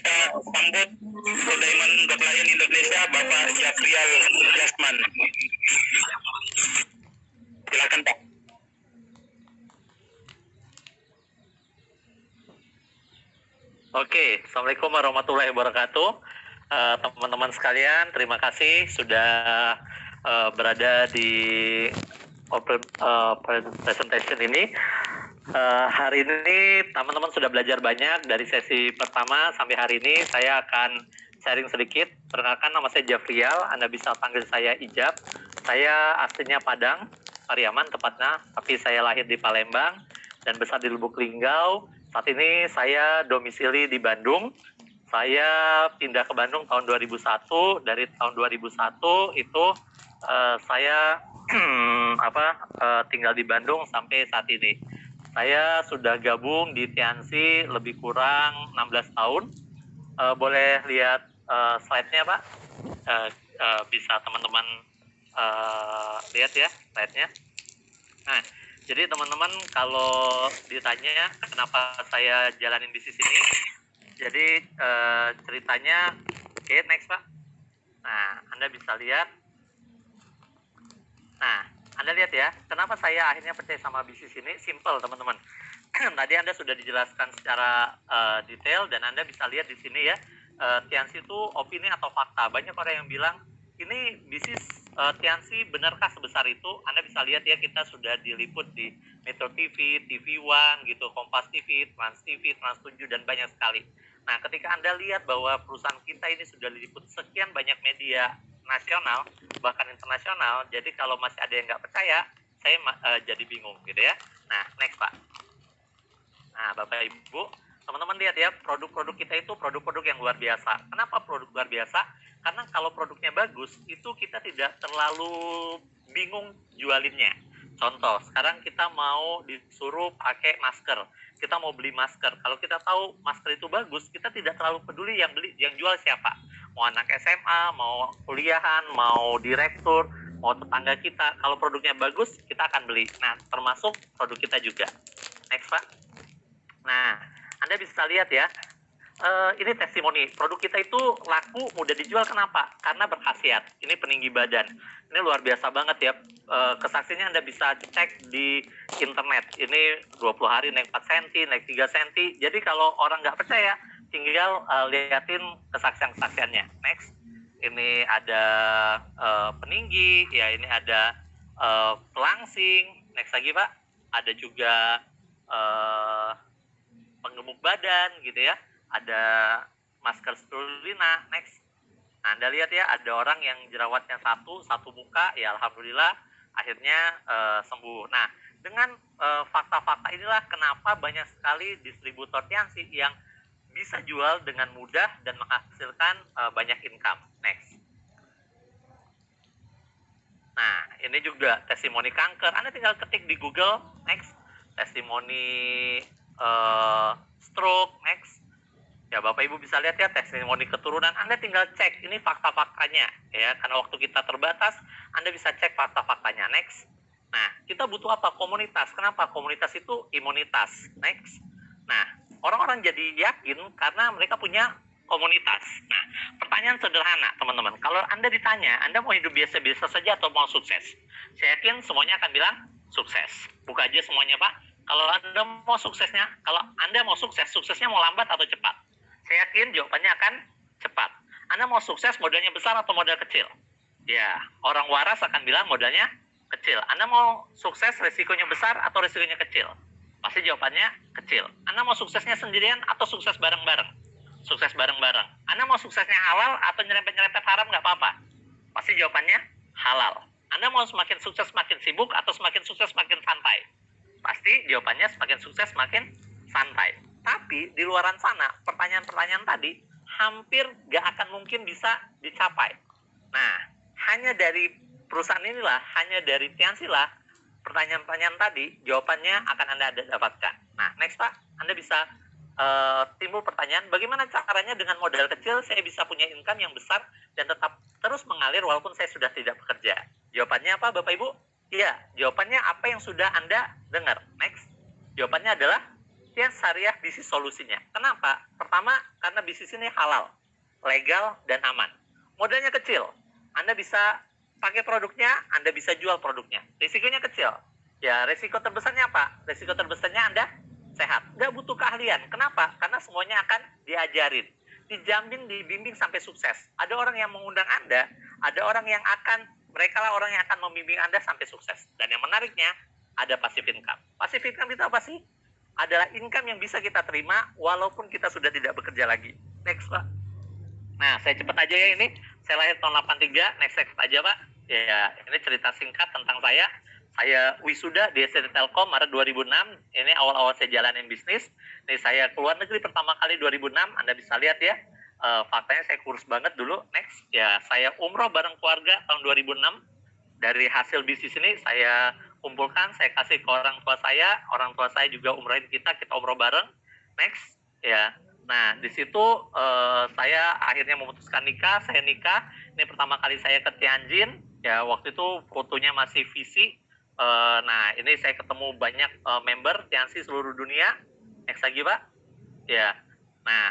kita sambut Sulaiman Berlian Indonesia, Bapak Jafrial Jasman. Silakan Pak. Oke, Assalamualaikum warahmatullahi wabarakatuh. Teman-teman sekalian, terima kasih sudah berada di presentation ini. Hari ini teman-teman sudah belajar banyak dari sesi pertama sampai hari ini. Saya akan sharing sedikit. Perkenalkan, nama saya Jafrial, Anda bisa panggil saya Ijab. Saya aslinya Padang, Pariaman tepatnya, tapi saya lahir di Palembang dan besar di Lubuk Linggau. Saat ini saya domisili di Bandung. Saya pindah ke Bandung tahun 2001. Dari tahun 2001 itu saya tinggal di Bandung sampai saat ini. Saya sudah gabung di Tiansi lebih kurang 16 tahun. Boleh lihat slide-nya, Pak? Bisa teman-teman lihat ya slide-nya. Nah, jadi teman-teman kalau ditanya kenapa saya jalanin bisnis ini, jadi ceritanya, oke, next Pak. Nah, Anda bisa lihat. Nah, Anda lihat ya, kenapa saya akhirnya percaya sama bisnis ini? Simple teman-teman. Tadi Anda sudah dijelaskan secara detail dan Anda bisa lihat di sini ya, Tiansi itu opini atau fakta. Banyak orang yang bilang, ini bisnis Tiansi benarkah sebesar itu? Anda bisa lihat ya, kita sudah diliput di Metro TV, TV One, gitu, Kompas TV, Trans TV, Trans 7, dan banyak sekali. Nah, ketika Anda lihat bahwa perusahaan kita ini sudah diliput sekian banyak media nasional, bahkan internasional, jadi kalau masih ada yang nggak percaya, saya jadi bingung gitu ya. Nah, next Pak. Nah, Bapak Ibu, teman-teman lihat ya, produk-produk kita itu produk-produk yang luar biasa. Kenapa produk luar biasa? Karena kalau produknya bagus, itu kita tidak terlalu bingung jualinnya. Contoh, sekarang kita mau disuruh pakai masker. Kita mau beli masker. Kalau kita tahu masker itu bagus, kita tidak terlalu peduli yang jual siapa. Mau anak SMA, mau kuliahan, mau direktur, mau tetangga kita. Kalau produknya bagus, kita akan beli. Nah, termasuk produk kita juga. Next, Pak. Nah, Anda bisa lihat ya, ini testimoni. Produk kita itu laku, mudah dijual. Kenapa? Karena berkhasiat. Ini peninggi badan. Ini luar biasa banget ya. Kesaksiannya Anda bisa cek di internet. Ini 20 hari naik 4 cm, naik 3 cm. Jadi kalau orang nggak percaya, tinggal liatin kesaksian-kesaksiannya. Next. Ini ada peninggi, ya ini ada pelangsing. Next lagi Pak. Ada juga penggemuk badan gitu ya, ada masker spirulina. Next. Nah, Anda lihat ya, ada orang yang jerawatnya satu muka, ya alhamdulillah akhirnya sembuh. Nah, dengan fakta-fakta inilah kenapa banyak sekali distributor Tiansi yang bisa jual dengan mudah dan menghasilkan banyak income. Next. Nah, ini juga testimoni kanker. Anda tinggal ketik di Google. Next. Testimoni stroke. Next. Ya, Bapak Ibu bisa lihat ya, testimoni keturunan. Anda tinggal cek, ini fakta-faktanya ya, karena waktu kita terbatas, Anda bisa cek fakta-faktanya. Next. Nah, kita butuh apa? Komunitas. Kenapa? Komunitas itu imunitas. Next. Nah, orang-orang jadi yakin karena mereka punya komunitas. Nah, pertanyaan sederhana teman-teman, kalau Anda ditanya, Anda mau hidup biasa-biasa saja atau mau sukses? Saya yakin semuanya akan bilang sukses. Buka aja semuanya Pak. Kalau Anda mau suksesnya, kalau Anda mau sukses, suksesnya mau lambat atau cepat? Saya yakin jawabannya akan cepat. Anda mau sukses modalnya besar atau modal kecil? Ya, orang waras akan bilang modalnya kecil. Anda mau sukses resikonya besar atau resikonya kecil? Pasti jawabannya kecil. Anda mau suksesnya sendirian atau sukses bareng-bareng? Sukses bareng-bareng. Anda mau suksesnya halal atau nyerempet-nyerempet haram nggak apa-apa? Pasti jawabannya halal. Anda mau semakin sukses semakin sibuk atau semakin sukses semakin santai? Pasti jawabannya semakin sukses semakin santai. Tapi di luaran sana, pertanyaan-pertanyaan tadi hampir nggak akan mungkin bisa dicapai. Nah, hanya dari perusahaan inilah, hanya dari Tiansi lah, pertanyaan-pertanyaan tadi, jawabannya akan Anda dapatkan. Nah, next Pak, Anda bisa timbul pertanyaan, bagaimana caranya dengan modal kecil saya bisa punya income yang besar dan tetap terus mengalir walaupun saya sudah tidak bekerja? Jawabannya apa Bapak Ibu? Iya, jawabannya apa yang sudah Anda dengar. Next. Jawabannya adalah Tian Syariah bisnis solusinya. Kenapa? Pertama, karena bisnis ini halal, legal, dan aman. Modalnya kecil. Anda bisa pakai produknya, Anda bisa jual produknya. Risikonya kecil. Ya, risiko terbesarnya apa? Risiko terbesarnya Anda sehat. Nggak butuh keahlian. Kenapa? Karena semuanya akan diajarin. Dijamin, dibimbing sampai sukses. Ada orang yang mengundang Anda, ada orang yang mereka lah orang yang akan membimbing Anda sampai sukses. Dan yang menariknya, ada passive income. Passive income itu apa sih? Adalah income yang bisa kita terima walaupun kita sudah tidak bekerja lagi. Next, Pak. Nah, saya cepat aja ya ini. Saya lahir tahun 83. Next aja, Pak. Ya, ini cerita singkat tentang saya. Saya wisuda di SCT Telkom Maret 2006. Ini awal-awal saya jalanin bisnis. Ini saya keluar negeri pertama kali 2006. Anda bisa lihat ya. Faktanya saya kurus banget dulu. Next, ya saya umroh bareng keluarga tahun 2006. Dari hasil bisnis ini saya kumpulkan, saya kasih ke orang tua saya juga umrohin kita umroh bareng. Next, ya. Nah, di situ saya akhirnya memutuskan nikah, saya nikah. Ini pertama kali saya ke Tianjin, ya waktu itu fotonya masih visi. Nah, ini saya ketemu banyak member Tianxi seluruh dunia. Next lagi, Pak. Ya. Nah,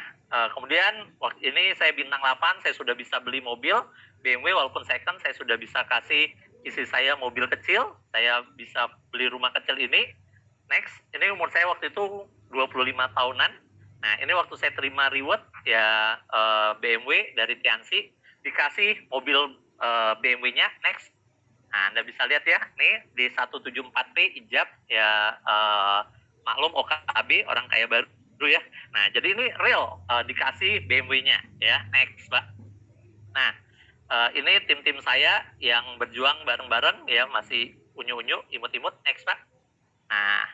kemudian waktu ini saya bintang 8, saya sudah bisa beli mobil BMW walaupun second, saya sudah bisa kasih istri saya mobil kecil, saya bisa beli rumah kecil ini. Next, ini umur saya waktu itu 25 tahunan. Nah, ini waktu saya terima reward ya BMW dari Tianxi, dikasih mobil BMW-nya. Next. Nah, Anda bisa lihat ya, nih di 174P ijab ya maklum OKB orang kaya baru ya. Nah, jadi ini real dikasih BMW-nya ya. Next, Pak. Nah, ini tim-tim saya yang berjuang bareng-bareng ya, masih unyu-unyu, imut-imut. Next, Pak. Nah,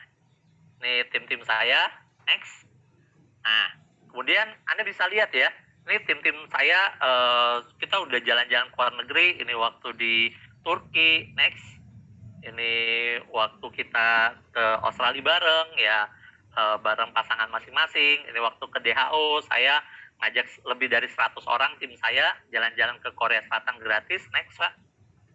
ini tim-tim saya. Next. Nah, kemudian Anda bisa lihat ya, ini tim-tim saya, kita udah jalan-jalan ke luar negeri. Ini waktu di Turki. Next. Ini waktu kita ke Australia bareng ya, bareng pasangan masing-masing. Ini waktu ke DHO, saya ngajak lebih dari 100 orang tim saya jalan-jalan ke Korea Selatan gratis. Next, Pak.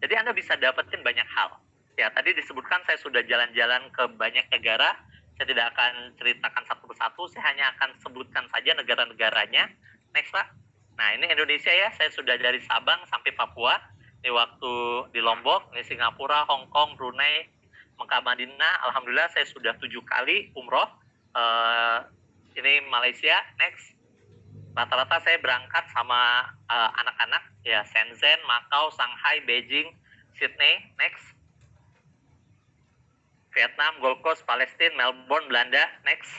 Jadi Anda bisa dapetin banyak hal. Ya, tadi disebutkan saya sudah jalan-jalan ke banyak negara. Saya tidak akan ceritakan satu persatu, saya hanya akan sebutkan saja negara-negaranya. Next, Pak. Nah, ini Indonesia ya, saya sudah dari Sabang sampai Papua. Ini waktu di Lombok, ini Singapura, Hong Kong, Brunei, Mekah, Madinah. Alhamdulillah saya sudah 7 kali umroh. Ini Malaysia. Next. Rata-rata saya berangkat sama anak-anak ya, Shenzhen, Macau, Shanghai, Beijing, Sydney. Next. Vietnam, Gold Coast, Palestina, Melbourne, Belanda. Next.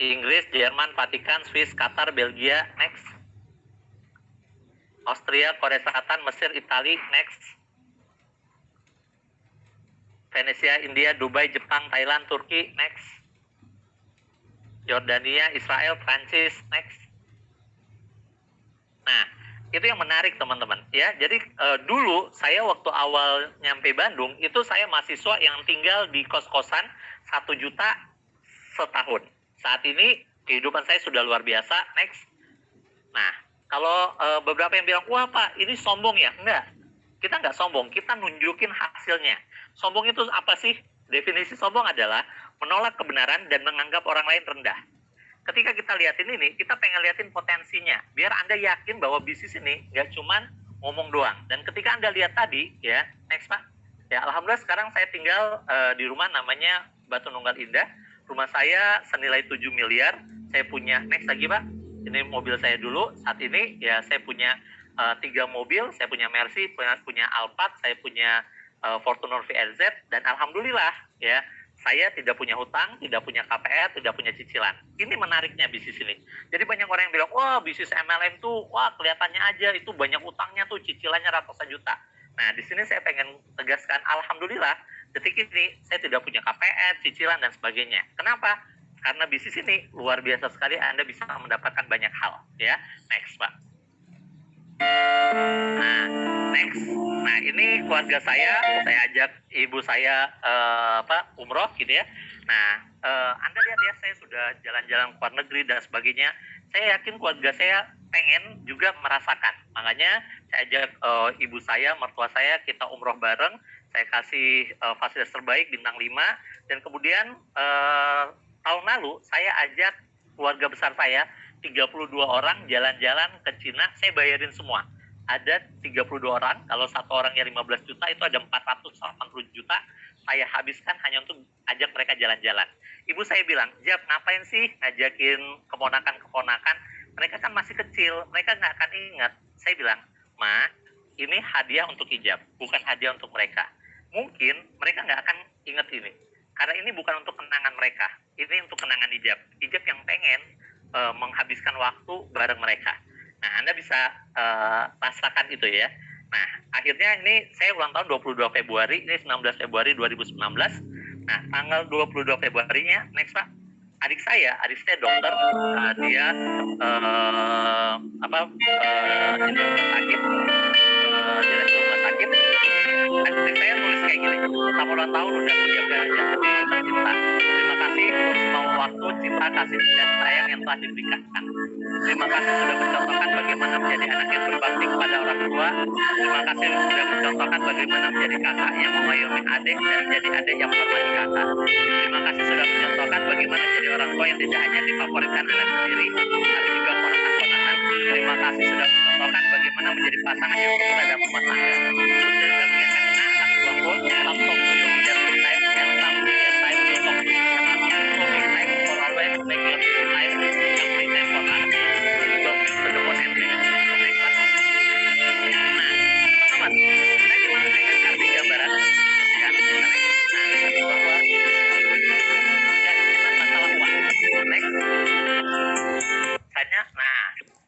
Inggris, Jerman, Vatikan, Swiss, Qatar, Belgia. Next. Austria, Korea Selatan, Mesir, Italia. Next. Venesia, India, Dubai, Jepang, Thailand, Turki. Next. Yordania, Israel, Prancis. Next. Nah, itu yang menarik teman-teman ya. Jadi dulu saya waktu awal nyampe Bandung itu saya mahasiswa yang tinggal di kos-kosan 1 juta setahun. Saat ini kehidupan saya sudah luar biasa. Next. Nah, kalau beberapa yang bilang, wah Pak ini sombong ya. Enggak, kita nggak sombong, kita nunjukin hasilnya. Sombong itu apa sih? Definisi sombong adalah menolak kebenaran dan menganggap orang lain rendah. Ketika kita liatin ini, kita pengen liatin potensinya. Biar Anda yakin bahwa bisnis ini nggak cuman ngomong doang. Dan ketika Anda lihat tadi, ya, next Pak. Ya, Alhamdulillah sekarang saya tinggal di rumah namanya Batu Nunggal Indah. Rumah saya senilai 7 miliar. Saya punya, next lagi Pak. Ini mobil saya dulu. Saat ini, ya saya punya 3 mobil. Saya punya Mercy, punya Alphard, saya punya Fortuner VRZ. Dan Alhamdulillah, ya, saya tidak punya hutang, tidak punya KPR, tidak punya cicilan. Ini menariknya bisnis ini. Jadi banyak orang yang bilang, wah bisnis MLM tuh, wah kelihatannya aja itu banyak utangnya tuh, cicilannya ratusan juta. Nah di sini saya pengen tegaskan, alhamdulillah detik ini saya tidak punya KPR, cicilan dan sebagainya. Kenapa? Karena bisnis ini luar biasa sekali, Anda bisa mendapatkan banyak hal. Ya, next Pak. Nah, next. Nah, ini keluarga saya ajak ibu saya umroh gitu ya. Nah, Anda lihat ya, saya sudah jalan-jalan ke luar negeri dan sebagainya. Saya yakin keluarga saya pengen juga merasakan. Makanya saya ajak ibu saya, mertua saya, kita umroh bareng. saya kasih fasilitas terbaik bintang 5, dan kemudian tahun lalu saya ajak keluarga besar saya 32 orang jalan-jalan ke Cina, saya bayarin semua. Ada 32 orang, kalau satu orangnya 15 juta, itu ada 480 juta, saya habiskan hanya untuk ajak mereka jalan-jalan. Ibu saya bilang, Jab, ngapain sih ngajakin keponakan-keponakan? Mereka kan masih kecil, mereka nggak akan ingat. Saya bilang, Ma, ini hadiah untuk Ijab, bukan hadiah untuk mereka. Mungkin mereka nggak akan ingat ini, karena ini bukan untuk kenangan mereka, ini untuk kenangan Ijab. Ijab yang pengen menghabiskan waktu bareng mereka. Nah, Anda bisa rasakan itu ya. Nah, akhirnya ini saya ulang tahun 22 Februari, ini 19 Februari 2019. Nah, tanggal 22 Februarinya, next Pak, adik saya dokter, dia direktur sakit, direktur rumah sakit. Adik saya nulis kayak gini, selamat ulang tahun udah menjaga jantung tercinta. Terima kasih untuk semua waktu, cinta, kasih dan sayang yang telah diberikan. Terima kasih sudah mencontohkan bagaimana menjadi anak yang berbakti kepada orang tua. Terima kasih sudah mencontohkan bagaimana menjadi kakak yang mengayomi adik dan menjadi adik yang menghormati kakak. Terima kasih sudah mencontohkan bagaimana menjadi orang tua yang tidak hanya difavoritkan anak sendiri, tapi juga ponakan-ponakan. Terima kasih sudah mencontohkan bagaimana menjadi pasangan yang setia dalam rumah tangga. Sudah mengingatkan anak buahku, stop talk to you, just be time, and some bring time to talk to you. So be time for always make your time, some bring time for us. Don't use the one and bring. Next Pak. Nah, teman-teman, saya cuma pengen kasih gambaran ya mengenai bahwa ya dengan masalah uang. Next. Nah,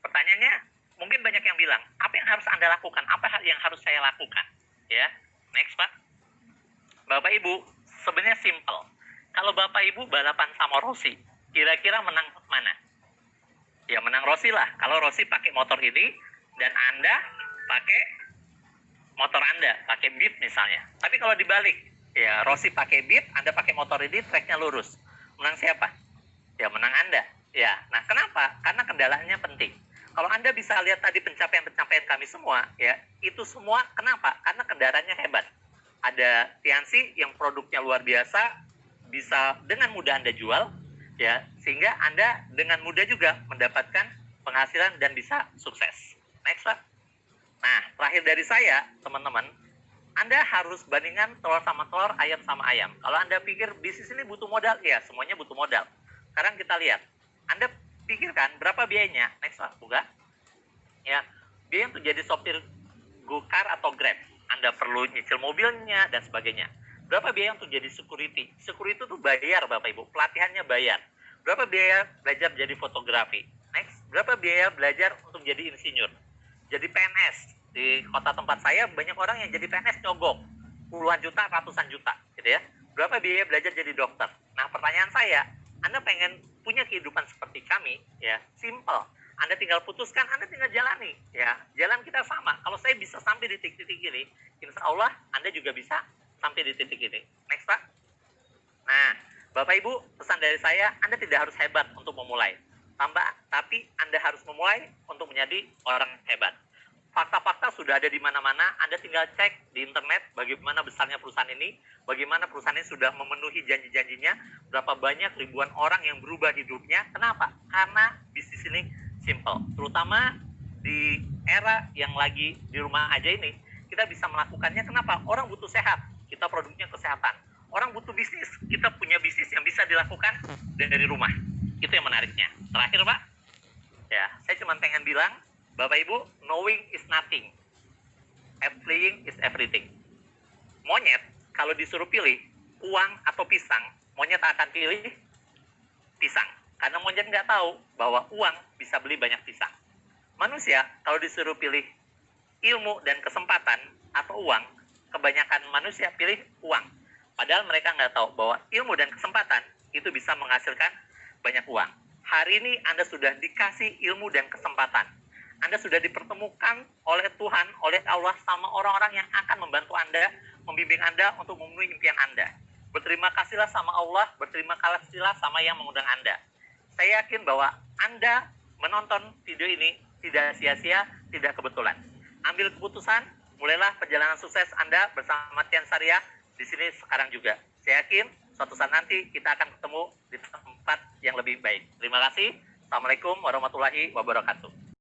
pertanyaannya mungkin banyak yang bilang, apa yang harus Anda lakukan? Apa hal yang harus saya lakukan? Ya, next Pak. Bapak Ibu, sebenarnya simple. Kalau Bapak Ibu balapan sama Rossi, kira-kira menang mana? Ya menang Rossi lah. Kalau Rossi pakai motor ini dan Anda pakai motor Anda, pakai Beat misalnya. Tapi kalau dibalik, ya Rossi pakai Beat, Anda pakai motor ini, treknya lurus. Menang siapa? Ya menang Anda. Ya, nah kenapa? Karena kendalanya penting. Kalau Anda bisa lihat tadi pencapaian-pencapaian kami semua, ya itu semua kenapa? Karena kendaraannya hebat. Ada Tiansi yang produknya luar biasa, bisa dengan mudah Anda jual, ya sehingga Anda dengan mudah juga mendapatkan penghasilan dan bisa sukses. Next Pak. Nah, terakhir dari saya, teman-teman, Anda harus bandingkan telur sama telur, ayam sama ayam. Kalau Anda pikir bisnis ini butuh modal, ya semuanya butuh modal. Sekarang kita lihat, Anda pikirkan berapa biayanya. Next Pak, buka. Ya, biaya untuk jadi sopir Gokar atau Grab. Anda perlu nyicil mobilnya dan sebagainya. Berapa biaya untuk jadi security? Security itu bayar Bapak Ibu, pelatihannya bayar. Berapa biaya belajar jadi fotografi? Next, berapa biaya belajar untuk jadi insinyur? Jadi PNS. Di kota tempat saya banyak orang yang jadi PNS nyogok. Puluhan juta, ratusan juta, gitu ya. Berapa biaya belajar jadi dokter? Nah, pertanyaan saya, Anda pengen punya kehidupan seperti kami, ya, simple. Anda tinggal putuskan, Anda tinggal jalani, ya. Jalan kita sama. Kalau saya bisa sampai di titik-titik ini, insya Allah Anda juga bisa sampai di titik ini. Next Pak. Nah, Bapak Ibu, pesan dari saya, Anda tidak harus hebat untuk memulai. Tapi Anda harus memulai untuk menjadi orang hebat. Fakta-fakta sudah ada di mana-mana, Anda tinggal cek di internet bagaimana besarnya perusahaan ini, bagaimana perusahaan ini sudah memenuhi janji-janjinya, berapa banyak ribuan orang yang berubah hidupnya. Kenapa? Karena bisnis ini simple. Terutama di era yang lagi di rumah aja ini, kita bisa melakukannya. Kenapa? Orang butuh sehat, kita produknya kesehatan. Orang butuh bisnis, kita punya bisnis yang bisa dilakukan dari rumah. Itu yang menariknya. Terakhir Pak, ya saya cuma pengen bilang, Bapak Ibu, knowing is nothing, applying is everything. Monyet kalau disuruh pilih uang atau pisang, monyet akan pilih pisang, karena monyet nggak tahu bahwa uang bisa beli banyak pisang. Manusia kalau disuruh pilih ilmu dan kesempatan atau uang, kebanyakan manusia pilih uang, padahal mereka nggak tahu bahwa ilmu dan kesempatan itu bisa menghasilkan banyak uang. Hari ini Anda sudah dikasih ilmu dan kesempatan. Anda sudah dipertemukan oleh Tuhan, oleh Allah, sama orang-orang yang akan membantu Anda, membimbing Anda untuk memenuhi impian Anda. Berterima kasihlah sama Allah, berterima kasihlah sama yang mengundang Anda. Saya yakin bahwa Anda menonton video ini tidak sia-sia, tidak kebetulan. Ambil keputusan, mulailah perjalanan sukses Anda bersama Tian Syariah di sini sekarang juga. Saya yakin suatu saat nanti kita akan ketemu di tempat yang lebih baik. Terima kasih. Assalamualaikum warahmatullahi wabarakatuh.